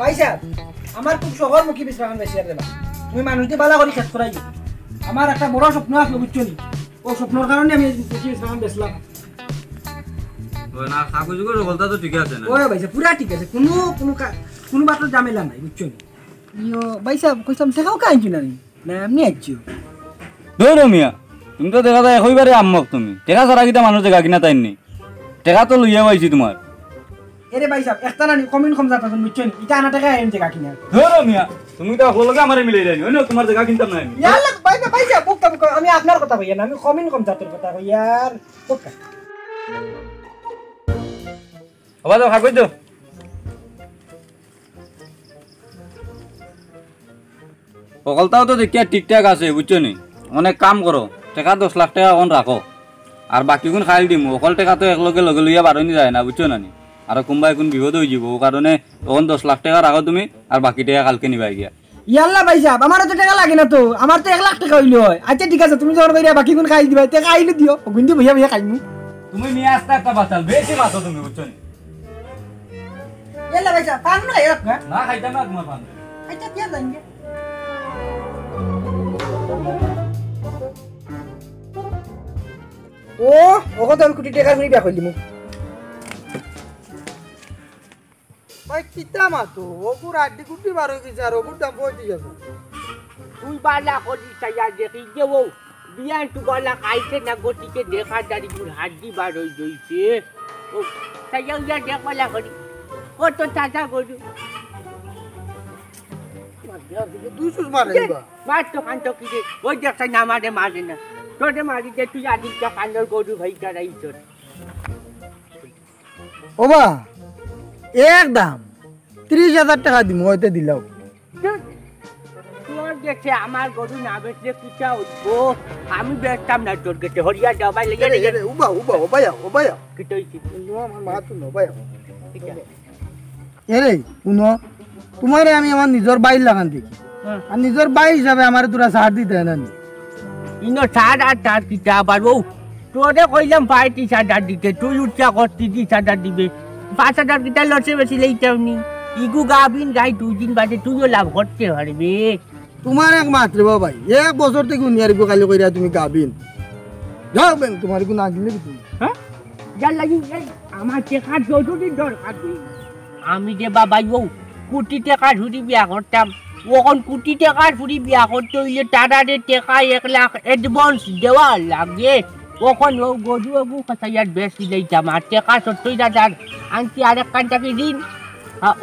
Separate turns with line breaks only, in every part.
ভাই সাহেব আমার খুব শহরমুখী বিশ্রাম বেশি আর দেবা তুমি মানুষকে বালা করে খেত করাই আমার একটা বড় স্বপ্ন আসলো বুঝছো নি ও স্বপ্নের কারণে আমি মুখী বিশ্রাম বেচলাম
না কাগজগুলো বলতা তো ঠিক আছে না
ওই ভাই সাহেব পুরা ঠিক আছে কোনো বাতর ঝামেলা নাই বুঝছো নি ইয়ো ভাই সাহেব কইতাম টাকাও কাইছি না না এমনি আইছো
ধরো মিয়া তুমি তো দেখা যায় একইবারে আম্মক তুমি টেকা ছাড়া কিটা মানুষ দেখা কিনা তাইনি টেকা তো লইয়া পাইছি তোমার
এরে ভাই সাহেব একটা না কমিন কম যাতা বুঝছো নি এটা আনা টাকা এম টাকা কিনা
ধরো মিয়া তুমি তো লগে আমারে মিলাই যাইনি ওই তোমার জায়গা কিনতাম না আমি
ইয়াল্লা ভাই সাহেব বুকটা আমি আপনার কথা কই না আমি কমিন কম যাতার কথা কই यार বুকটা
আবার দাও কাগজ দাও সকলটাও তো দেখিয়া ঠিকঠাক আছে বুঝছো নি অনেক কাম করো টাকা 10 লাখ টাকা এখন রাখো আর বাকিগুণ খাইল দিম অকল টাকা তো একলগে লগে লইয়া বারণি যায় না বুঝছো না নি আর কোনবা এখন বিপদ হয়ে যাব ও কারণে তখন 10 লাখ টাকা রাখো তুমি আর বাকি টাকা কালকে নিবাই গিয়া
ইয়াল্লা ভাই সাহেব আমার তো টাকা লাগে না তো আমার তো 1 লাখ টাকা হইলো হয় আচ্ছা ঠিক আছে তুমি যখন বাইরে বাকি কোন খাই দিবা টাকা আইলে দিও গুন্ডি ভইয়া ভইয়া খাইমু
তুমি নিয়ে আসতে একটা বাঁচাল বেশি মাতো তুমি বুঝছো নি
ইয়াল্লা ভাই সাহেব পান না এক
না খাইতাম না তোমার পান
আচ্ছা দিয়া যাইঙ্গে ও ওগো তো আমি কোটি টাকা করে বিয়া কইলিমু ভাই কিতা মাতো ওগুর আড্ডি গুটি বার হই গেছে আর ওগুর দাম পৌঁছে যাবে
তুই বালা করি চাইয়া দেখি দেবো বিয়ান তু গলা খাইছে না গতিকে দেখা দাঁড়ি গুড় হাড্ডি বার হয়ে যাইছে ও চাইয়া উইয়া দেখ বালা করি কত চাচা গরু
দুইশো মারে
মার তো কান্ত কি রে ওই দেখছ না মারে মারে না তোরে মারি যে তুই আদিত্য কান্দর গরু ভাই তারাই তোর
ওবা একদম 30,000 টাকা দিমু হইতে দিলাও
তোর গেছে আমার গরু না বেচলে কিটা হইবো আমি বেচতাম না তোর গেছে হরিয়া দবাই লেগে রে
উবা ওবায়া
কিটা হইছে
আমার মা তো নবায়া এরে শুনো তোমারে আমি আমার নিজের বাইর লাগান দেখি আর নিজের বাই হিসাবে আমার তোরা ছাড় দিতে না নি
ইনো সার আর তার কিটা আবার ও তোরে কইলাম 35,000 দিতে তুই উচ্চা করতি 30,000 দিবে 5,000 কিটা লসে বেশি লইতাম নি ইগু গাবিন গাই 2 দিন বাদে তুইও লাভ করতে পারবি
তোমার এক মাত্র ভাই এক বছর থেকে উনিয়ার কালি কইরা তুমি গাবিন যাও বেন তোমার কোন আগলে কি তুমি
হ্যাঁ যা লাগি আমার টাকা জরুরি দরকার আমি যে বাবা ও কোটি টাকা ঝুরি বিয়া করতাম ওখন কোটি টাকার ফুরি বিয়া করতে হইলে টাকারে টাকা 1 লাখ অ্যাডভান্স দেওয়া লাগে ওখন ও গরু গু খাসাইয়ার বেশি লইতাম আর টাকা 70,000 আনছি আরেক কান্টাকে দিন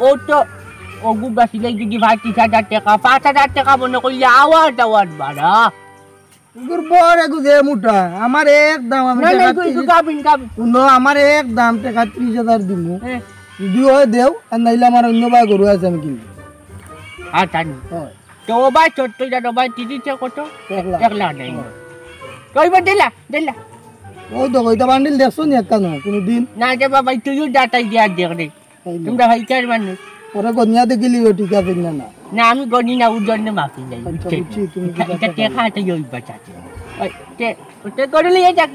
ও তো ওগু বেশি লই যদি 35,000 টাকা 5,000 টাকা মনে করলে আওয়াজ বাড়া
তোর বড় এগু দে মুটা আমার একদম আমি
গাবিন
শুনো আমার একদম টাকা 30,000 দিমু যদি হয় দেও আর নাইলে আমার অন্য ভাই গরু আছে আমি কিনবো
আচ্ছা তো ও ভাই ছোট্ট জানো ভাই দিদিছে কত 1 লাখ নাই কইবা দিলা
ও তো কইতা বান্ডিল দেখছো নি একটা না কোনো দিন
না যে বাবা তুইও ডাটাই দিয়া দেখ রে তোমরা ভাই কার মানুষ
ওরে গনিয়া দেখিলি ও ঠিক আছে না
না আমি গনি না উজনে মাফি যাই
তুমি
এটা কে খাতে জই বাঁচাতে ওতে গরু লিয়ে যাক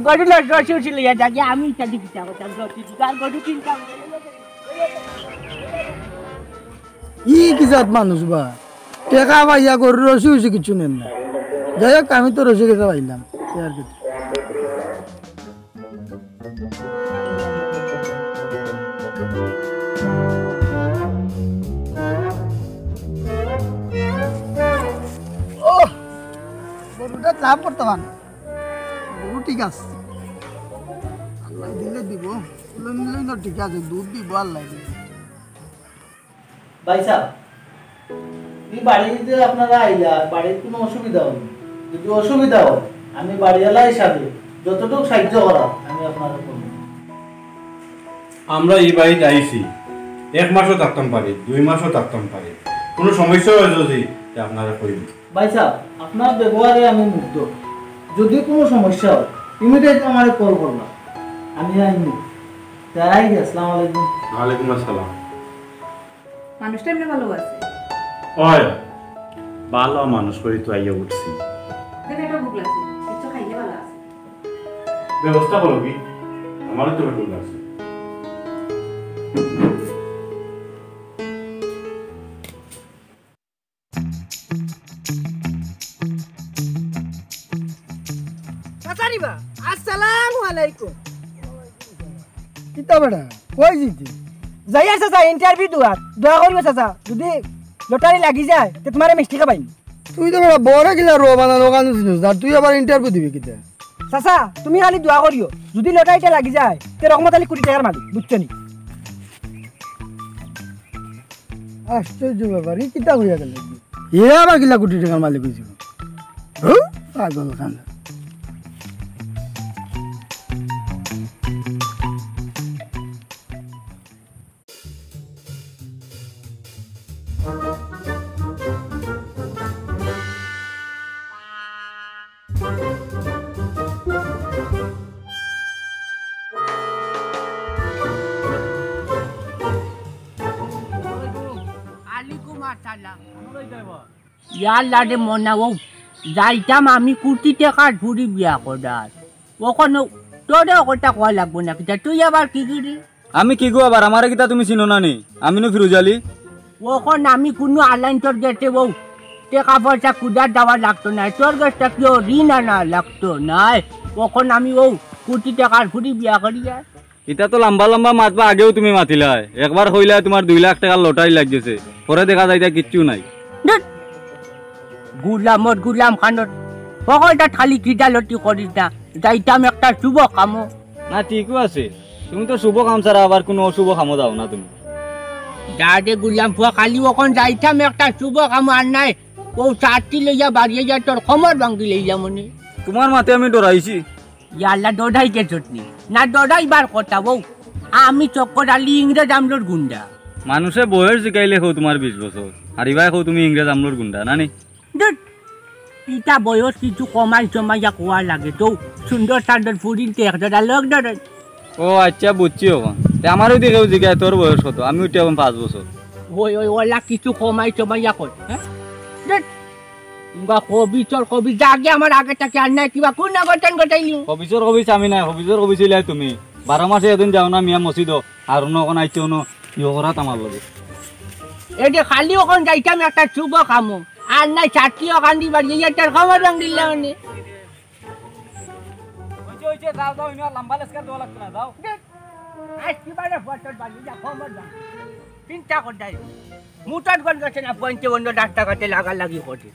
গরু রসি লিয়ে যাক আমি চাদি কি চাও রসি কার গরু কিনতাম
ই কি জাত মানুষ বা টাকা পাইয়া গরু রসি হইছে কিছু নেন না যাই হোক আমি তো রসি খেতে পাইলাম আর কি হঠাৎ লাভ করতে পারেন গরু ঠিক আছে আল্লাহ দিলে দিব ঠিক আছে দুধ দিব আল্লাহ দিলে
ভাই সাহেব এই বাড়িতে আপনারা আইলা বাড়ির কোনো অসুবিধা হবে যদি অসুবিধা হয় আমি বাড়িওয়ালা হিসাবে যতটুকু সাহায্য করা আমি আপনারা করব
আমরা এই বাড়িতে আইছি 1 মাসও থাকতাম পারি 2 মাসও থাকতাম পারি কোনো সমস্যা হয় যদি আপনারা কইব
ভাই সাহেব আপনার ব্যবহারে আমি মুগ্ধ যদি কোনো সমস্যা হয় ইমিডিয়েট আমারে কল করবা আমি আইনি তাই আসসালামু আলাইকুম
ওয়ালাইকুম আসসালাম
মানুষটা এমনি ভালো আছে
ওই ভালো মানুষ করি তো আইয়া উঠছি
কেন একটা ভুক লাগছে কিছু খাইলে ভালো আছে
ব্যবস্থা করো কি আমারও তো ভুল আছে
কাছারিবা আসসালামু আলাইকুম কিতা বড়া কই জিতি যাই আছে যা ইন্টারভিউ দোয়া করিও চাচা যদি লটারি লাগি যায় তে তোমারে মিষ্টি খাবাই
তুই তো বড় বড় গিলা রো বানানো কাজ শুনিস না তুই আবার ইন্টারভিউ দিবি কিতা
চাচা তুমি খালি দোয়া করিও যদি লটারিটা লাগি যায় তে রহমত আলী কোটি টাকার মালিক বুঝছো নি
আশ্চর্য ব্যাপার এই কিতা হইয়া গেল এ আবার গিলা কোটি টাকার মালিক হইছিল পাগল খান
ইয়ার লাডে মনাও যাইতাম আমি কোটি টাকার ঝুড়ি বিয়া করার ওখানে তোরে ওটা কয়া লাগবো না কিতা তুই আবার কি করি
আমি কি গো আবার আমারে কিতা তুমি চিনো না নি আমি নো ফিরোজ আলী
ওখন আমি কোনো আলাইন তোর গেছে বউ টাকা পয়সা কুদার দেওয়া লাগতো না তোর গাছটা কেউ ঋণ আনা লাগতো না ওখন আমি ও কোটি টাকার ঝুড়ি বিয়া করি আর
এটা তো লম্বা লম্বা মাতবা আগেও তুমি মাতিলাই একবার কইলা তোমার 2 লাখ টাকার লটারি লাগছে পরে দেখা যায় কিচ্ছু নাই
গুলাম খানোর সকলটা খালি কিডালতি করিস না যাইতাম একটা শুভ কামো
না ঠিকও আছে তুমি তো শুভ কাম ছাড়া আবার কোনো অশুভ কামও দাও না তুমি
দাদে গুলাম ফুয়া খালি ওখান যাইতাম একটা শুভ কামো আর নাই ও চারটি লইয়া বাড়িয়ে যা তোর খমর ভাঙ্গি লইয়া মনে
তোমার মাতে আমি ডরাইছি
ইয়াল্লা দৌড়াই কে চটনি না দৌড়াইবার কথা বউ আমি চক্কর আলি ইংরেজ আমলোর গুন্ডা
মানুষে বয়স জিকাইলে হো তোমার 20 বছর আর ইবাই হো তুমি ইংরেজ আমলোর গুন্ডা নানি
ইটা বয়স কিছু কমাই চমাইয়া কোয়া লাগে তো সুন্দর সান্দর ফুরিলতে একটা লোক ধরে
ও আচ্ছা বুঝছি এখন আমারও দেখেও জিগায় তোর বয়স কত আমি উঠে এখন 5 বছর
ওই ওলা কিছু কমাই চমাইয়া কই হ্যাঁ কবি জাগে আমার আগে টাকে আর নাই কিবা কোন গঠন গটাইলি
হবিজর হবিজ আমি নাই হবিজর হবিছিলে তুমি 12 মাসে এদিন যাও না মিয়া মসজিদ আর অন্য কোন আইছো ন ইও করাত আমার লগে
এডে খালি ওখান যাইতাম একটা শুভ কামো আর নাই চাটকি ওখান দি বাড়ি এটার খবর রং দিলে মানে
ওইছে যাও যাও ইনা লম্বা লেসকার দেওয়া লাগতো না যাও
আজ কি বারে ফটোর বাড়ি যা খবর দাও চিন্তা কর যাই মুটার গন গেছে না পঞ্চে বন্ধ ডাক্তার কাছে লাগি করছে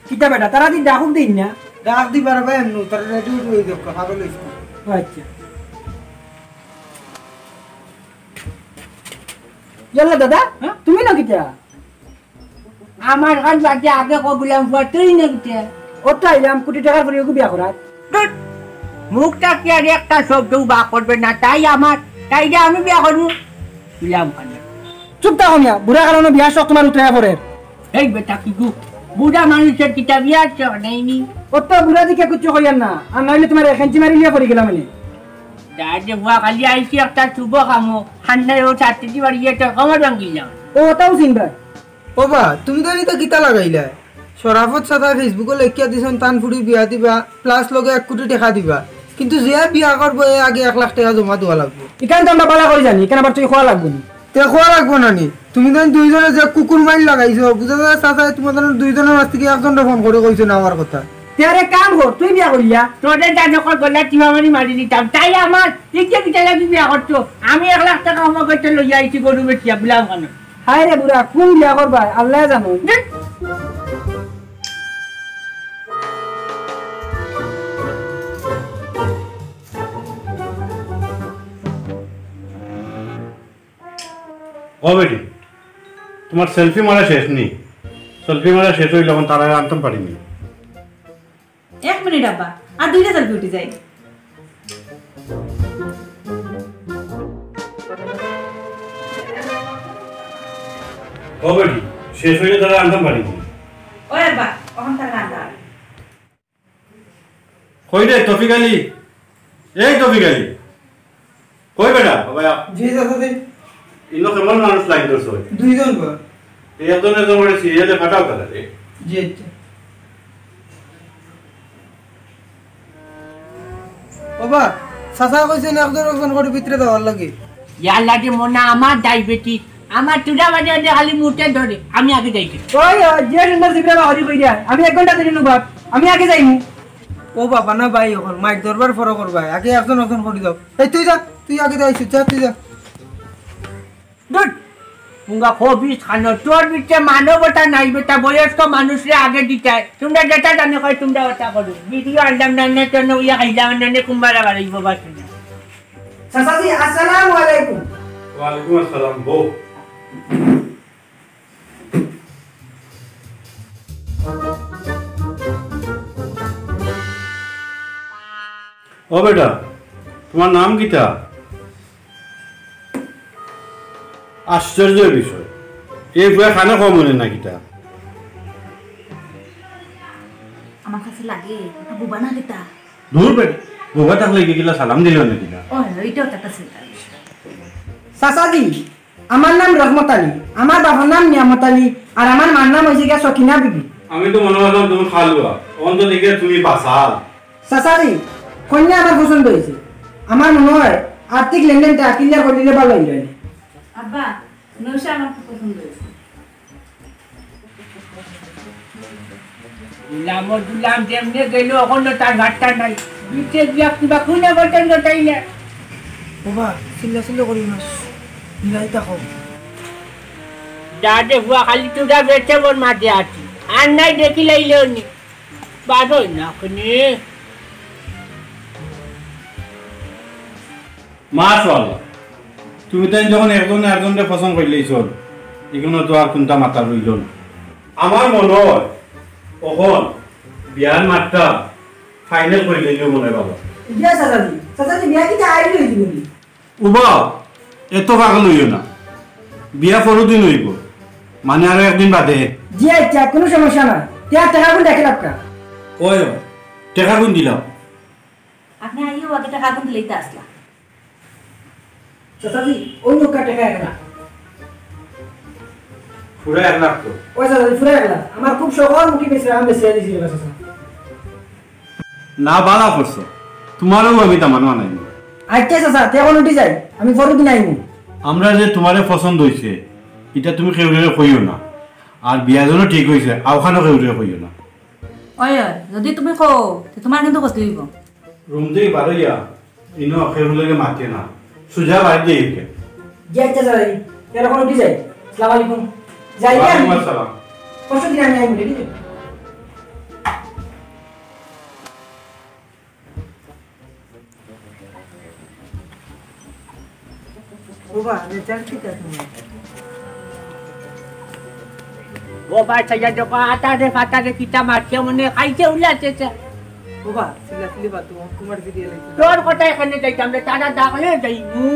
কিতা বেটা তারা দি ডাকুক দিন না
ডাক দি পারবে এমন তার রেডি হই দেব পাগল হইছ
আচ্ছা ইয়াল্লা দাদা তুমি না কিতা
আমার গান বাজে আগে কগুলাম তুই না কিতে
ওটা আইলাম কোটি টাকার পরে বিয়া করাত
মুখটা কি আর একটা শব্দ বা করবে না তাই আমার তাই যে আমি বিয়া করবো ছিলাম খানে
চুপ থাকো মিয়া বুড়া কারণে বিয়া শখ তোমার উঠে পড়ে
এই বেটা কি গু বুড়া মানুষের কিতা বিয়ার চক নেইনি
ওটা বুড়া দিকে কিছু কইয়ার না আর নাইলে তোমার এখানচি মারি লিয়া পড়ে গেলাম মানে
দাঁড়ে বুয়া খালি আইসি একটা শুভ কামো ঠান্ডায় ও চারটি বাড়ি এটা কমর ভাঙ্গিলাম
ও ওটাও চিনবা
ও বা তুমি তো নিতে কিতা লাগাইলা শরাফত সাদা ফেসবুকে লেখিয়া দিছেন তান ফুড়ি বিয়া দিবা প্লাস লগে 1 কোটি টাকা দিবা কিন্তু যে বিয়া করবো আগে 1 লাখ টাকা জমা দেওয়া লাগবে
এখানে তো আমরা বালা করে জানি এখানে আবার তুই খোয়া লাগবো না
তে খোয়া লাগবো না নি তুমি তো দুইজনে যে কুকুর মাইল লাগাইছো বুঝা যায় চাচা তোমাদের দুইজনের মাঝ থেকে একজনটা ফোন করে কইছো না আমার কথা
তেরে কাম কর তুই বিয়া করিয়া
তোদের জানকর গলা টিমামারি মারি দিতাম তাই আমার ইচ্ছে কিটা লাগি বিয়া করছো আমি 1 লাখ টাকা আমার কাছে লইয়া আইছি গরু বেটিয়া বিলাম কেন
হায় রে বুড়া কোন বিয়া করবা আল্লাহ জানো
ও বেটি তোমার সেলফি মারা শেষ নেই সেলফি মারা শেষ হইলে তখন তারা আনতাম পারিনি
1 মিনিট আব্বা আর 2টা সেলফি উঠে যাই
ও বেটি শেষ হইলে তারা আনতাম পারিনি
ওই আব্বা ওখান থেকে আনতে
কই রে তফিক আলী এই তফিক আলী কই বেটা বাবা
জি চাচা
ইনো কেমন মানুষ লাইন ধরছ
দুইজন বা
এই একজনের জমরে সিরিয়ালে ফাটাও তারা রে
জি আচ্ছা বাবা চাচা কইছেন একজন করে ভিতরে দেওয়ার লাগে
ইয়াল্লা যে মনে আমার ডায়াবেটিস আমার চুড়া বাজে খালি মুটে ধরে আমি আগে যাইছি
ওই যে সুন্দর জিবরা হরি কই দিয়া আমি 1 ঘন্টা দেরি নবাব আমি আগে যাইমু
ও বাবা না ভাই এখন মাইক দরবার ফরক করবা আগে একজন করে দাও এই তুই যা তুই আগে যাইছিস যা তুই যা
দুট পুঙ্গা খবিস খানো তোর বিচে মানবতা নাই বেটা বয়স্ক মানুষরে আগে দিতে তোমরা যেটা জানো কই তোমরা ওটা করো ভিডিও আন্দাম নানে তো ইয়া খাইলা নানে কুম্বারা বাড়াইব বাস
চাচাজি আসসালামু আলাইকুম
ওয়ালাইকুম আসসালাম বউ ও বেটা তোমার নাম কিটা আশ্চর্যের বিষয় এই বুয়া খানা কম মনে না কিটা
আমার কাছে লাগে ওটা বুবা না দিতা
দূর বেটা বুবা থাকলে কি কিলা সালাম দিল না কিলা
ওই ওইটাও তো একটা চিন্তার বিষয়
চাচাজি আমার নাম রহমত আলী আমার বাবার নাম নিয়ামত আলী আর আমার মার নাম হইছে গিয়া সকিনা বিবি
আমি তো মনে করলাম তুমি খালুয়া অন্ত দিকে তুমি বাসাল
চাচাজি কন্যা আমার পছন্দ হয়েছে আমার মনে হয় আর্থিক লেনদেনটা ক্লিয়ার করে দিলে ভালো হইল
আব্বা নৌশা আমার খুব পছন্দ হয়েছে
দুলাম যেমনে গেল এখন তার ঘাটটা নাই বিচে গিয়া কিবা কোনে বলতেন গোটাইলে
বাবা চিল্লা করি না মিলাই থাকো
দাদে হুয়া খালি তোরা বেঁচে বোর মাঝে আছি আর নাই দেখি লাইলেও নি বাদই না ওখানে
মাশাআল্লাহ তুমি তাই যখন একজনকে পছন্দ করলেই চল এগুলো তো আর কোনটা মাথা রইল না আমার মনে হয় কখন বিয়ার মাত্রা ফাইনাল করে দিলেও মনে হয় বাবা
বিয়া চাচাজি বিয়া কি আইডি হইছে বলি
উবা এত পাগল হইও না বিয়া পরদিন হইব মানে আরো একদিন বাদে
জি আচ্ছা কোনো সমস্যা নাই টাকা কোন দেখে লাভ কা
ওই টাকা কোন দিলাম
আপনি আইও আগে টাকা কিন্তু লইতে আসলা
চাচাজি ওই লোকটা টাকা একলা
পুরো 1 লাখ তো
ওই চাচাজি ফুরে একলা আমার খুব শহর মুখী বেশি আমি বেশি দিছি চাচা
না বালা করছো তোমারও আমি তামান নাই
আচ্ছা চাচা তেমন উঠি যাই আমি পরদিন আইমু
আমরা যে তোমারে পছন্দ হইছে এটা তুমি কেউরে কইও না আর বিয়া জন্য ঠিক হইছে আওখানো কেউরে কইও না
ওই যদি তুমি কও তোমার কিন্তু কষ্ট হইব
রুম থেকে বারইয়া ইনো কেউরে মাতে না সুজা বাইরে দিকে
জি আচ্ছা চাচাজি তেমন উঠি যাই আসসালামু আলাইকুম যাই
ওয়ালাইকুম আসসালাম
পরশুদিন আমি আইমু ঠিক আছে
বাবা রেজাল্ট ঠিক আছে
ও বাচ্চা যা যখন আটা রে কিটা মারছে মনে খাইছে উল্লাছে
বাবা চিল্লা বাদ তোমার ভিডিও লাইছে
তোর কথা এখানে যাইতাম রে তারা ডাকলে যাইমু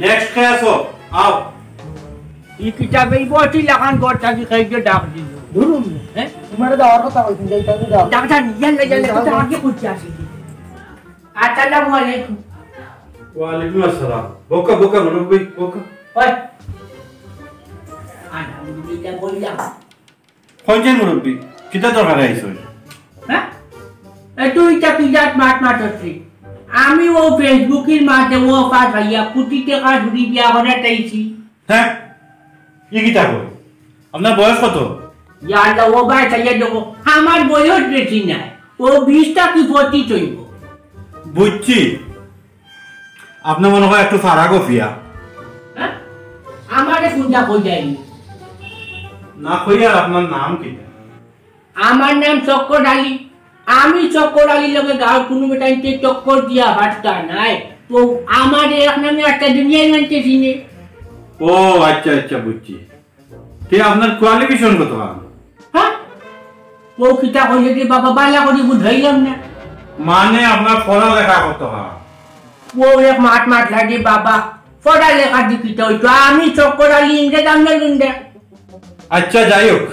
নেক্সট কে আসো আও
ই কিতাবে বটি লাগান গড়টা কি খাইকে ডাক দিল
ধরুন
হ্যাঁ
তোমার দাওয়ার কথা কইছিন যাইতা আমি দাও
ডাকটা ইয়াল্লা কথা আগে করতে আসি আসসালামু আলাইকুম
ওয়ালাইকুম আসসালাম বকা বকা মুরব্বি বকা
ওই আলহামদুলিল্লাহ বললাম
কোনজন মুরব্বি কিটা দরকার আইছো
হ্যাঁ তুইটা পিজাত মাট হচ্ছি আমি ও ফেসবুকের মাঝে ও পাঁচ ভাইয়া কোটি টাকা ঝুড়ি বিয়া করে চাইছি
হ্যাঁ কি কিটা কই আপনার বয়স কত
ইয়াল্লা ও ভাই চাইয়া দেবো আমার বয়স বেশি নাই ও 20টা কি 25 হইব
বুঝছি আপনি মনে হয় একটু ফারাক ফিয়া
হ্যাঁ আমারে কোনটা কই যায়নি
না কইয়া আপনার নাম কি
আমার নাম চক্কর আলী আমি চক্কর আলী লগে গাঁর কোনো বেটাইতে চক্কর দিয়া বার্তা নাই তো আমার এক নামে একটা দুনিয়ায় মানতে চিনে
ও আচ্ছা আচ্ছা বুঝছি তে আপনার কোয়ালিফিকেশন কত
হ্যাঁ ও কিতা কইলে যে বাবা বালা করে বুঝাইলাম না
মানে আপনার পড়ালেখা কত
ও এক মাঠ মাঠ লাগে বাবা পড়ালেখা দিকিটা হইতো আমি চক্কর আলী ইংরেজ আমরা গুন্ডা
আচ্ছা যাই হোক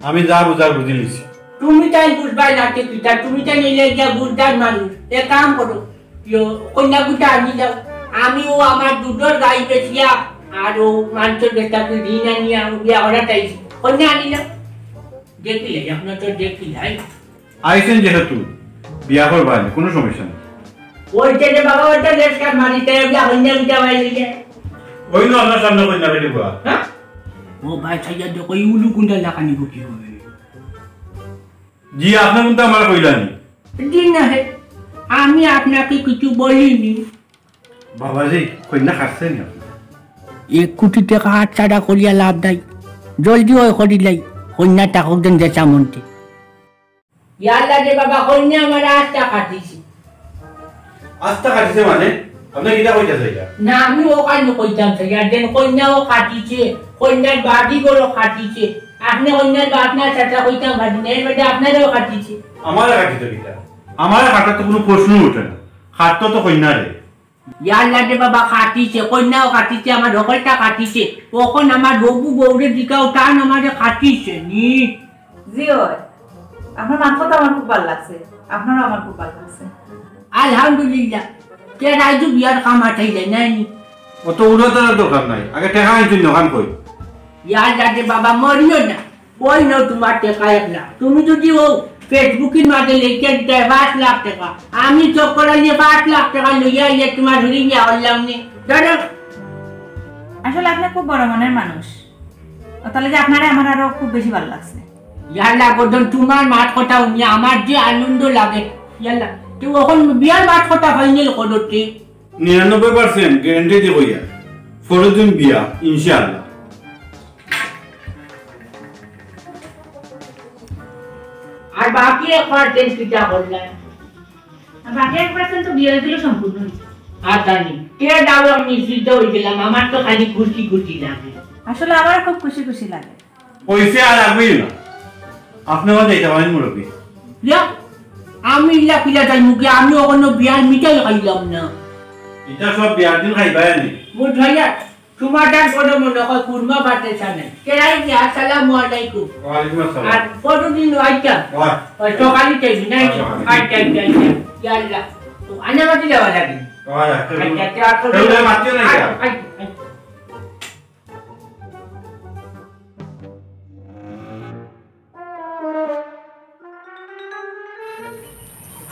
আমি যা বুঝার বুঝে নিছি
তুমি তাই বুঝবাই লাগতে কিতা তুমি তাই নিলে গিয়া বুঝদার মানুষ এ কাম করো কন্যা গুটা আনি যাও আমি ও আমার দুধর গাই বেচিয়া আর ও মানুষের বেচাকে ঋণ আনিয়া বিয়া করা চাইছি কন্যা আনি যাও দেখিলে আপনার তো দেখিলাই
আইসেন যেহেতু বিয়া করবার কোনো সমস্যা নেই
ওইটা যে বাবা ওইটা লেসকা মারিতে বিয়া কন্যা বিটা বাইরে
ওই না আপনার সামনে কন্যা বেটি বুয়া
হ্যাঁ ও ভাই ছাইয়া দেখো ইউলু কুন্ডা লাগানি কি হবে
জি আপনার কিন্তু আমার কইলানি
দিন না হে আমি আপনাকে কিছু বলিনি
বাবাজি কন্যা খাচ্ছেন আপনি
1 কোটি টাকা হাত ছাড়া করিয়া লাভ নাই জলদি ওই করিলাই কন্যা টাকা দেন যেচা মনতে ইয়াল্লা যে বাবা কন্যা আমার আস্থা কাটিছি
আস্থা কাটিছে মানে আপনি কিটা কইতাছে এটা
না আমি ওখানে কইতাম স্যার দেন কন্যাও কাটিছে কন্যার বাড়ি গুলো কাটিছে আপনি কন্যার আপনার চাচা কইতাম বাড়ি নেই বেটা আপনারও কাটিছে
আমার কাটিতে কিটা আমার কাটার তো কোনো প্রশ্ন ওঠে না খাটতো তো কন্যা রে
ইয়াল্লা যে বাবা কাটিছে কন্যাও কাটিছে আমার রকলটা কাটিছে তখন আমার বউ বউরে দিকাও টান আমারে কাটিছে নি
জি হয় আপনার মাংসটা আমার খুব ভালো লাগছে আপনারও আমার খুব ভালো লাগছে
আলহামদুলিল্লাহ কে রাজু বিয়ার কাম আঠাই যায় নাই
অত উড়াতার দরকার নাই আগে টাকা আনছেন দোকান কই
ইয়াল্লা যে বাবা মরিও না ওই নাও তোমার টাকা 1 লাখ তুমি যদি ও ফেসবুকের মাঝে লিখে দিতে 5 লাখ টাকা আমি চক্কর নিয়ে 5 লাখ টাকা লইয়া ইয়ে তোমার ধরে নিয়ে আনলাম নি ধরো
আসলে আপনি খুব বড় মনের মানুষ তাহলে যে আপনারা আমার আরো খুব বেশি ভালো লাগছে
ইয়াল্লা বদন তোমার মাঠ কথা নিয়ে আমার যে আনন্দ লাগে ইয়াল্লা তুই ওখান বিয়ার মাঠ কথা ফাইনাল করতে
99% গ্যারান্টি দি কইয়া ফরদিন বিয়া ইনশাআল্লাহ
আর বাকি 1% কিটা বললেন
আর বাকি 1% তো বিয়ে দিল সম্পূর্ণ
আর জানি কে দাও আমি নিশ্চিত হইছিলাম আমার তো খালি খুশি খুশি লাগে
আসলে আমার খুব খুশি খুশি লাগে
পয়সা আর লাগবেই না আপনি আমাদের এটা বানিয়ে মুরব্বী
ইয়া আমি ইলা পিলা যাই মুখে আমি ওখানে বিয়ার মিঠাই খাইলাম না
এটা সব বিয়ার দিন খাইবাই নি
বুঝ ভাইয়া তোমার ডাক বড় মনে হয় কুরমা বাটে ছানে কেরাই কি আসসালামু আলাইকুম
ওয়ালাইকুম আসসালাম
আর কতদিন আইতা ওই সকালে চাইছি না আইতা ইয়াল্লা তো আনা মাটি যাওয়া লাগে
ওয়া মাতিও না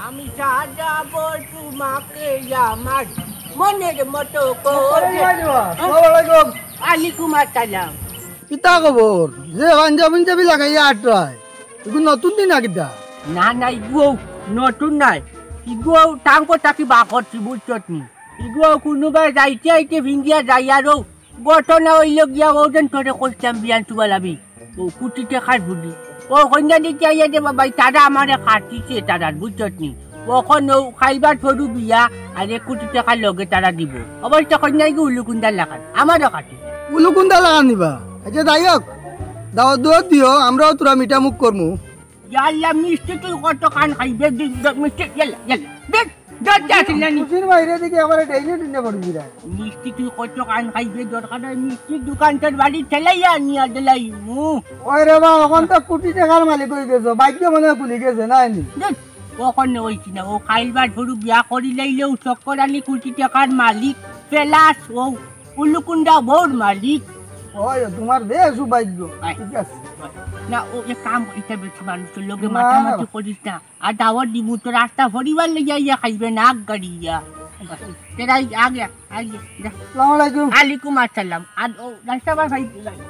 আমি সাজাবো তোমাকে আমার মনের মতো আলাইকুম আসসালাম
কিতা খবর যে পাঞ্জাবি লাগাইয়া আটরায় এগুলো নতুন দিন আগিদা
না না ইগো নতুন নাই ইগো টাঙ্কো তাকি বা করছি বুঝছত নি ইগো কোনোবাই যাইতে আইতে ভিঙ্গিয়া যাই আরো ঘটনা হইল গিয়া ওজন ধরে করতাম বিয়ান চুবালাবি ও কুটিতে খাট বুঝি ও কন্যা দিতে আইয়া দে বাবাই তারা আমারে খাটিছে তারা বুঝছত নি ওখন খাইবার থরু বিয়া আর 1 কোটি টাকা লগে তারা দিব অবশ্য কন্যাই গো উলুকুন্দার লাগান আমারও কাটে
উলুকুন্দা লাগান দিবা আচ্ছা যাই হোক দাওয়াত দুয়াত দিও আমরাও তোরা মিঠা মুখ করমু
ইয়াল্লা মিষ্টি তুই কত কান খাইবে মিষ্টি ইয়াল্লা ইয়াল্লা দেখ দরজা ছিলানি
খুশির বাইরে দিকে আমার ডেইলি দিনে পড়বি রে
মিষ্টি তুই কত কান খাইবে দরকার নাই মিষ্টি দোকানটার বাড়ি ঠেলাইয়া নিয়া দিলাই
ওই রে বা এখন তো কোটি টাকার মালিক হয়ে গেছো বাইক মনে খুলি গেছে না নি
ওখানে হইছি না ও খাইবার ধরু বিয়া করি লাইলেও চক্কর আলী কোটি টাকার মালিক ফেলাস ও উলুকুন্ডা বোর মালিক
ওই তোমার বেশ সৌভাগ্য ঠিক আছে
না ও এক কাম এটা বেশি মানুষের লোকে মাথামাতি করিস না আর দাওয়াত দিব তো রাস্তা পরিবার লেগে ইয়া খাইবে না গাড়িয়া তেরাই আগে আগে
আসসালামু আলাইকুম
আলাইকুম আসসালাম আর ও রাস্তা বার ভাই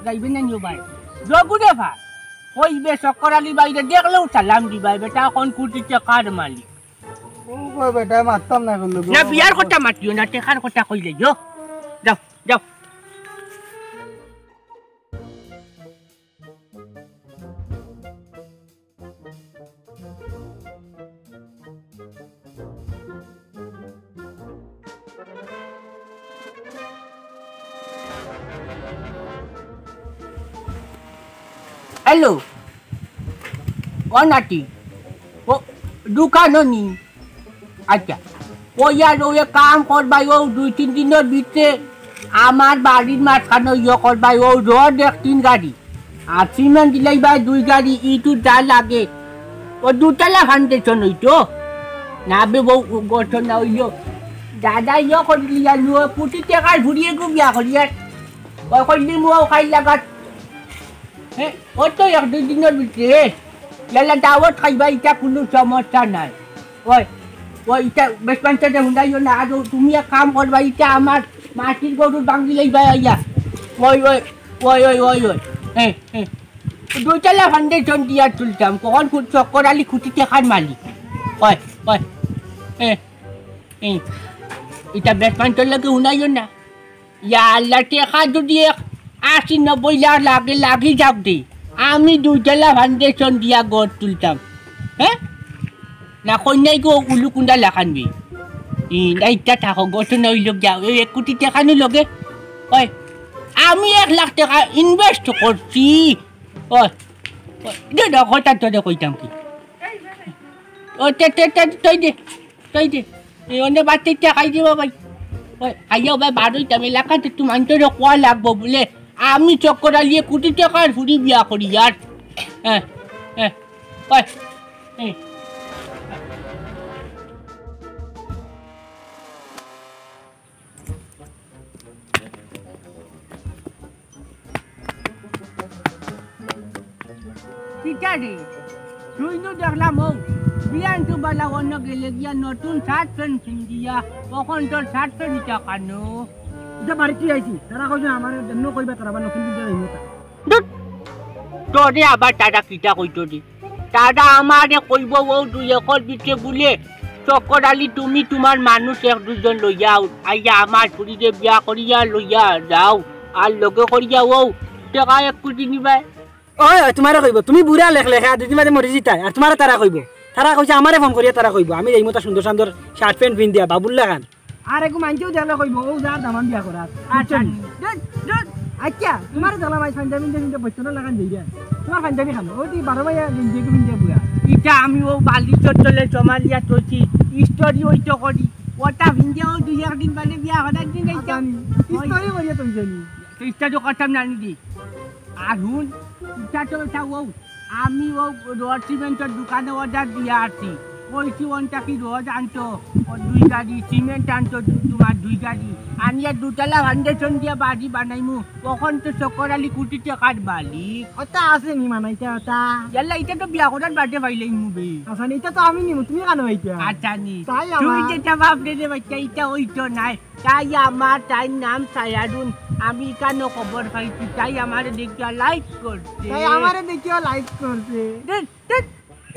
যাইবে না নিও ভাই জগুরে ভাই কইবে চক্কর আলী বাইরে দেখলেও সালাম দিবাই বেটা কোন কোটি টাকার মালিক
ও বেটা মারতাম না করলো
না বিয়ার কথা মাতিও না টেকার কথা কইলে যাও যাও যাও হ্যালো ও নাতি ও দোকানও নি আচ্ছা ও ইয়ার ও কাম করবাই ও 2-3 দিনের ভিতরে আমার বাড়ির মাঝখানে ইয়ে করবাই ও রোড 3 গাড়ি আর সিমেন্ট দিলাই ভাই 2 গাড়ি ইটু যা লাগে ও 2 ফাউন্ডেশন হইতো না বে বউ গঠন না হইলো দাদা ইয়ে করলি আর নো 20 টাকা ঘুরিয়ে গো বিয়া করিয়া ও কইলি মো খাই লাগাত হ্যাঁ ও তো 1-2 দিনের ভিতরে লালা দাওয়াত খাইবা এটা কোনো সমস্যা নাই ওই ওই এটা বেসপঞ্চাতে হুন্ডাইও না আর তুমি এক কাম করবা এটা আমার মাটির গরু বাঙ্গি লইবা আইয়া ওই ওই ওই ওই ওই ওই হ্যাঁ হ্যাঁ 2 ফাউন্ডেশন দিয়া তুলতাম কখন চক্কর আলী খুঁটি টেকার মালিক ওই ওই হ্যাঁ হ্যাঁ এটা বেসপঞ্চার লাগে হুন্ডাইও না ইয়া আল্লাহ টেকা যদি 80-90 লাখ লাগে লাগি যাক দে আমি 2 ফাউন্ডেশন দিয়া গড় তুলতাম হ্যাঁ না কন্যাই গো উলুকুন্দা লাখানবি এইটা থাকো গঠন হইল যাও 1 কোটি টাকা নি লগে ওই আমি 1 লাখ টাকা ইনভেস্ট করছি ওই দে কথা তো কইতাম কি ও তুই দে এই অন্য বাচ্চা খাই দিব ভাই ওই আইয়া ভাই বারোই দামে লাখাতে তুমি আনতে কোয়া লাগবো বলে আমি চক্কর আলিয়ে কোটি টাকার ফুরি বিয়া করি আর হ্যাঁ হ্যাঁ ওই হ্যাঁ রে তুই তো দেখলাম ও বিয়ান তো বালা অন্য গেলে গিয়া নতুন শার্ট প্যান্ট কিনিয়া কখন তোর শার্ট প্যান্ট নিটা কানো
এটা বাড়িতে আইছি তারা কইছে আমার জন্য কইবা তারা নতুন দিন যাই
তোরে আবার টাটা কিটা কইতো দি টাটা আমারে কইব ও 2 একর বিকে বলে চক্কর আলী তুমি তোমার মানুষ 1-2 লইয়া আইয়া আমার পুরিতে বিয়া করিয়া লইয়া যাও আর লগে করিয়া ও টাকা 1 কোটি নিবা
ওই তোমারে কইব তুমি বুড়া লেখা দুদিন মাঝে মরি জিতাই আর তোমারে তারা কইব তারা কইছে আমারে ফোন করিয়া তারা কইব আমি এই মতো সুন্দর সুন্দর শার্ট প্যান্ট পিন দিয়া বাবুল লাগান আর একু মানতেও দেখলে কইব ও যার দামান বিয়া করার আচ্ছা আচ্ছা তোমারে দালা মাই পাঞ্জাবি দিন বচনা লাগান দিই তোমার পাঞ্জাবি খানো ও দি 12 মাইয়া গেঞ্জি পিন বুড়া
ইটা আমি ও বালি চটলে জমালিয়া তোছি স্টোরি হইতো করি ওটা ভিঞ্জে ও 2 দিন বাদে বিয়া হঠাৎ দিন যাইতা
স্টোরি করিয়া তুমি জানি
তো ইটা তো কথা নানি দি আর হুন ইটা তো ও আমি ও রড সিমেন্টের দোকানে অর্ডার দিয়া আছি কইছি ওনটা কি রড আনতো ও 2 গাড়ি সিমেন্ট আনতো তোমার 2 গাড়ি আনিয়া 2 ফাউন্ডেশন দিয়া বাড়ি বানাইমু তখন তো চক্কর আলী কোটি টাকার মালিক
ওটা আছে নি মানাইতা ওটা
ইয়াল্লা এটা তো বিয়া করার বাদে পাইলাই মুবে
আচ্ছা এটা তো আমি নিমু তুমি কেন হইতা
আচ্ছা নি
তাই
তুই
আমার
যেটা ভাবলে রে বাচ্চা এটা ওইতো নাই তাই আমার তাই নাম সায়ারুন আমি কেন খবর পাইছি তাই আমারে দেখিয়া লাইক করছে
তাই আমারে দেখিও লাইক করছে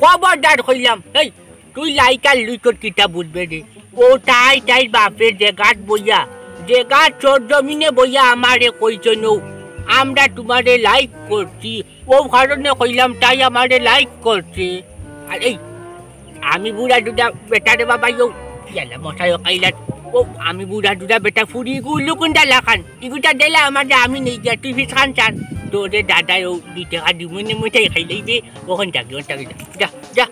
খবরদার কইলাম এই তুই লাইক আর লুইকর কিটা বুঝবে রে ও তাই বাপের জায়গাত বইয়া জায়গা চোর জমিনে বইয়া আমারে কইছো নৌ আমরা তোমারে লাইক করছি ও কারণে কইলাম তাই আমারে লাইক করছে আর এই আমি বুড়া দুটা বেটারে বাবা ইউ ইয়ালা মশাই কাইলা ও আমি বুড়া দুটা বেটা ফুরি গুলো কোনটা লাখান ইগুটা দেলা আমারে আমি নেই গিয়া তুই ফিসান চান তোরে দাদা ও 2 টাকা দিমনে মইটাই খাইলাইবে ওখান থাকি যা যা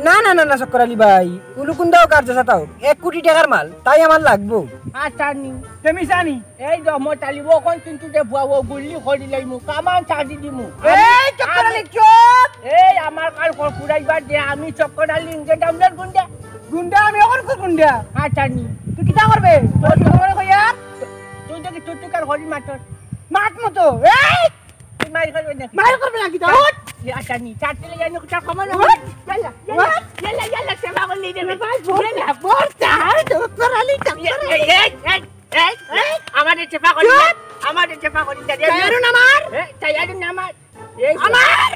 না না না না চক্কর আলী ভাই উলুকুন্দাও কার্য সাতাও 1 কোটি টাকার মাল তাই আমার লাগবো
আচ্ছা নি তুমি জানি এই দমতালি ওখান কিন্তু দে বুয়াও গুলি খড়ি লাইমু কামান ছাড়ি দিমু
এই চক্কর আলী চুপ
এই আমার কাল ফুরাইবার দে আমি চক্কর আলী ইনকে দামদার গুন্ডা
গুন্ডা আমি এখন কোন গুন্ডা
আচ্ছা নি
তুই কিটা করবে তোর তোর কইয়া
তুই দেখি টুটুকার খড়ি মাতর
মাত মতো এই
তুই মারি করবে না
মার করবে নাকি তো
আচ্ছা নি চাটলে জানি কুটা কমান ইয়ালা সেবা করলি দে ভাই ইয়ালা বড়টা
চক্কর আলী চক্কর
এই আমাদের সেবা করি দে
চাইরুন আমার
চাইরুন আমার এই আমার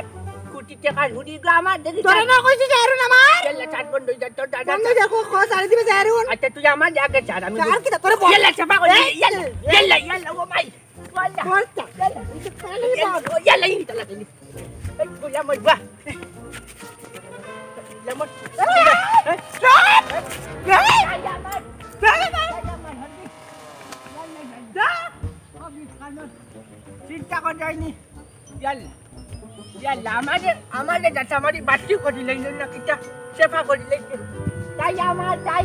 কোটি টাকা হুড়ি গো আমার দেখি
তোরা না কইছিস
জারুন আমার ইয়াল্লা চাট বন্ধ হই যা তোর দাদা বন্ধ দেখো খোস আরে দিবে জারুন আচ্ছা তুই আমার জায়গা চাট আমি আর কি তোরে ইয়াল্লা চাপা কই ইয়াল্লা ইয়াল্লা ও ভাই ওয়াল্লা খোসটা ইয়াল্লা ই তালা দিলি এই কইলা মই বা লেমন চিন্তা কর যায়নি আমাদের যাতে আমার বাচ্চি করি লাইলেন না কিটা সেফা করি লাইলেন তাই আমার তাই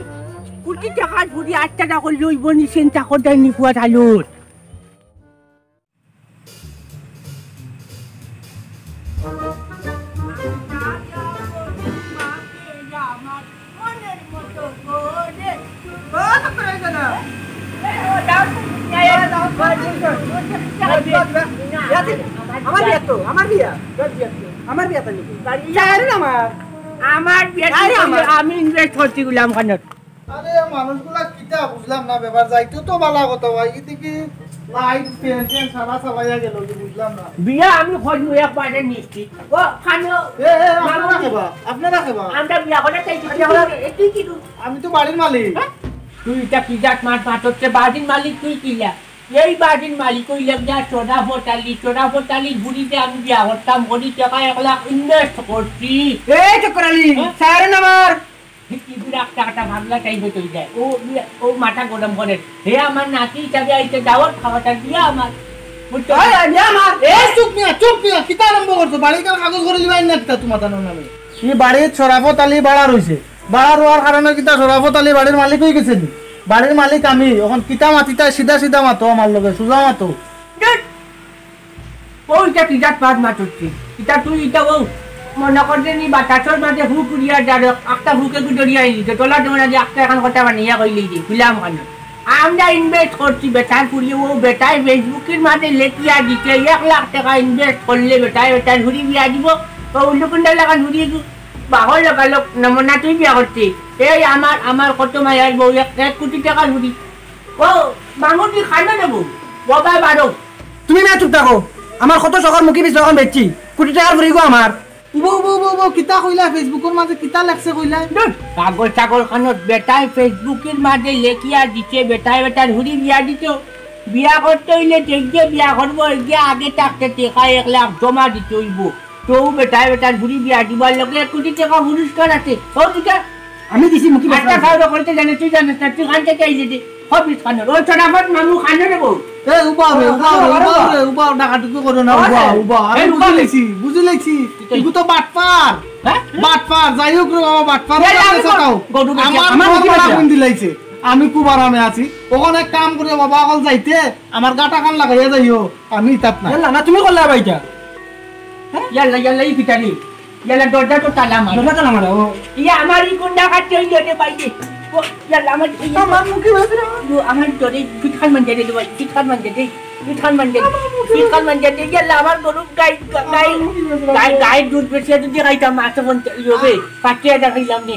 20 টাকা ঘুরি 8 টাকা করে লইব নি চিন্তা কর যায়নি পুয়া চালুর আমি ইনভেস্ট করছি গুলাম খানত
আরে মানুষগুলা কিটা বুঝলাম না ব্যাপার যাইতো তো বালা কথা ভাই কি লাইট পেনশন সারা চালাইয়া গেল বুঝলাম না
বিয়া আমি খোঁজবো একবারে নিচ্ছি ও খানো
আপনারা খেবা
আমরা বিয়া করে চাইছি
আমি তো বাড়ির মালিক
তুই এটা কি জাত মাছ হচ্ছে বাড়ির মালিক তুই কিলা এই বাড়ির মালিক কইলাম যা সোনা ফোটালি ঘুরিতে আমি বিয়া করতাম কোটি টাকা 1 লাখ ইনভেস্ট করছি
এই চক্রালি সারেন আমার
কি বিরাট টাকাটা ভাবলা চাইবে তুই যায় ও মাথা গরম করে হে আমার নাতি হিসাবে আইতে দাওয়াত খাওয়াটা দিয়া আমার
চুপ মিয়া কিতা আরম্ভ করছো বাড়ির কাগজ করে লিবাই না কিতা তোমার জানো নামে এই বাড়ির শরাফত আলী বাড়া রইছে বাড়া রোয়ার কারণে কিতা শরাফত আলী বাড়ির মালিক হয়ে গেছে বাড়ির মালিক আমি এখন কিতা মাতিতা সিধা মাতো আমার লগে সুজা মাতো
ওইটা কি জাত পাঁচ মাছ হচ্ছে এটা তুই এটা ও মনে করতে নি বাতাসর মাঝে হুক উড়িয়া যার একটা হুকে গুড়িয়া নিতে তোলা তোমরা যে একটা এখন কথা বানিয়া কইলি যে খুলাম কেন আমরা ইনভেস্ট করছি বেটার পুড়িয়ে ও বেটায় ফেসবুকের মাঝে লেখিয়া দিচ্ছে 1 লাখ টাকা ইনভেস্ট করলে বেটার ঘুরি বিয়া দিব ও উল্লুকুন্ডা লাগা ঘুরিয়ে বাহর লাগালো নমুনা তুই বিয়া করছি এই আমার কত মায়ের বউ 1 কোটি টাকা ঘুরি ও বাঙুটি খাইবে নেবো বাবা বারো
তুমি না চুপ থাকো আমার কত শখের মুখী পিছ এখন বেচছি কোটি টাকার ফুরিব আমার
কিতা কইলা ফেসবুকের মাঝে কিতা লেখছে কইলা
পাগল খানত বেটায় ফেসবুকের মাঝে লেখিয়া দিচ্ছে বেটার হুড়ি বিয়া দিত বিয়া করতে হইলে দেখে বিয়া করবো গিয়ে আগে থাকতে টেকা 1 লাখ জমা দিতে হইব তো বেটার হুড়ি বিয়া দিবার লগে 1 কোটি টাকা পুরস্কার আছে ও দুটা
আমি দিছি মুখী
একটা খাওয়া করতে জানে তুই জানিস না তুই খান থেকে আইলি হবিস খানোর ওই ছোটাফট মামু খানো নেবো
ডাকাটুকু করো না বুঝি লেছি এগু তো বাটপার যাই হোক বাটপার দিলাইছে আমি খুব আরামে আছি ওখানে কাম করে বাবা অকল যাইতে আমার গাটা কান লাগাইয়া যাইও আমি তাত
না তুমি করলা ভাইটা
ইয়াল্লা ই পিটারি ইয়াল্লা দরজা তো তালা মার
ও
ইয়া আমারই গুন্ডা কাটতে হইলে বাইরে ইয়াল্লা আমার মুখে বাসরা আমার জরে পিঠান মন দে পিঠান মন দে ইয়াল্লা আমার গরু গাই দুধ বেচে যদি খাইতাম মাছ মন ইবে পাটিয়া দেখাইলাম নে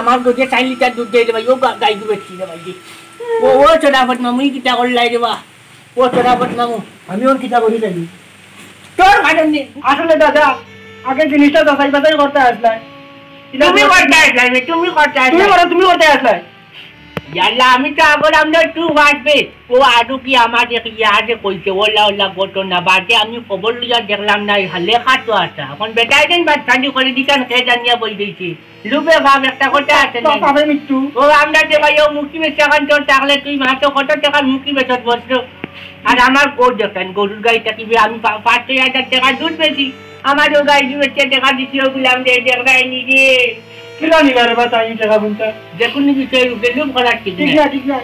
আমার গরু 4 লিটার দুধ দেই ভাই ও গাই দুধ বেচি রে ভাই ও ছোটাফট মামুই কিটা করলাই রে বা ও ছোটাফট মামু
আমি ওর কিতা করি যাই
তোর গাড়ি নে
আসলে দাদা আগে জিনিসটা দসাই বাজাই করতে আসলাই
তুমি করতে আসলে ইয়াল্লা আমি তো আবার আমরা টু বাজবে ও আদু কি আমাদের ইয়াদে কইছে ওলা ঘটনা বাদে আমি খবর লিয়া দেখলাম না লেখা তো আছে এখন বেটাই দিন বাদ কান্দি করে দিকান কে জানিয়া বই দিয়েছি লুবে ভাব একটা কথা আছে না ও আমরা যে ভাই ও মুখি বেচা কান তোর টাকলে তুই মাত্র কত টাকার মুখি বেচত বসছো আর আমার গরু দেখেন গরুর গাড়িটা কি আমি 5,000 টাকা দুধ বেশি আমারও গাড়ি বেচে টাকা দিচ্ছি ওগুলাম দেখাই নি রে
কিলা নিলা রে বাতা এই টাকা বুনতা
দেখুন নি বিষয় রূপে লুম করার ঠিক না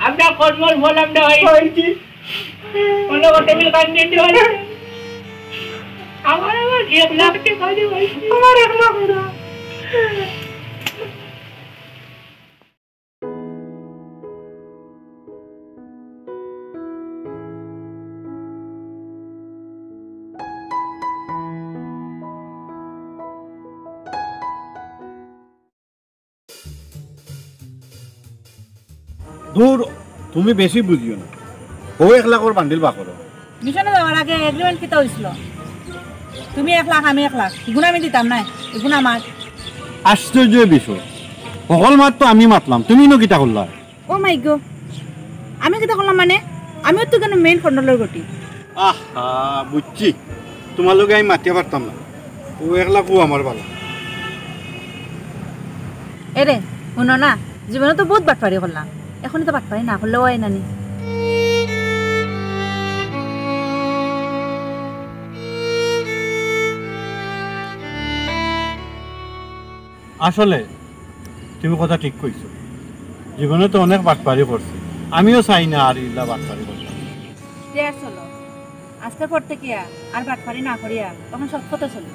আমরা কর্মল বললাম না হইছি কোনো হোটেল কান্দি দিও আমার 1 লাখ টাকা দিয়ে হইছি আমার 1 লাখ টাকা
দূর তুমি বেশি বুঝিও না ও 1 লাখর বান্ডিল বা করো
মিশনে যাওয়ার আগে এগ্রিমেন্ট কিতা হইছিল তুমি 1 লাখ আমি 1 লাখ এগুলো আমি দিতাম না এগুলো আমার
আশ্চর্য বিষয় সকল মাত তো আমি মাতলাম তুমি নো কিতা করলা
ও মাই গো আমি কিটা করলাম মানে আমিও তো কেন মেইন কন্ট্রোলার গটি
আহা বুঝছি তোমার লগে আমি মাতিয়ে পারতাম না ও 1 লাখ আমার ভালো
এরে শুনো না জীবনে তো বহুত বাটপারি করলাম এখনই তো বাটপারি না করলেও হয় নানি
আসলে তুমি কথা ঠিক কইছো জীবনে তো অনেক বাটপারি করছি আমিও চাই না আর ইলা বাটপারি করতাম
চলো আজকের পর থেকে আর বাটপারি না করিয়া তখন সৎ পথে চলো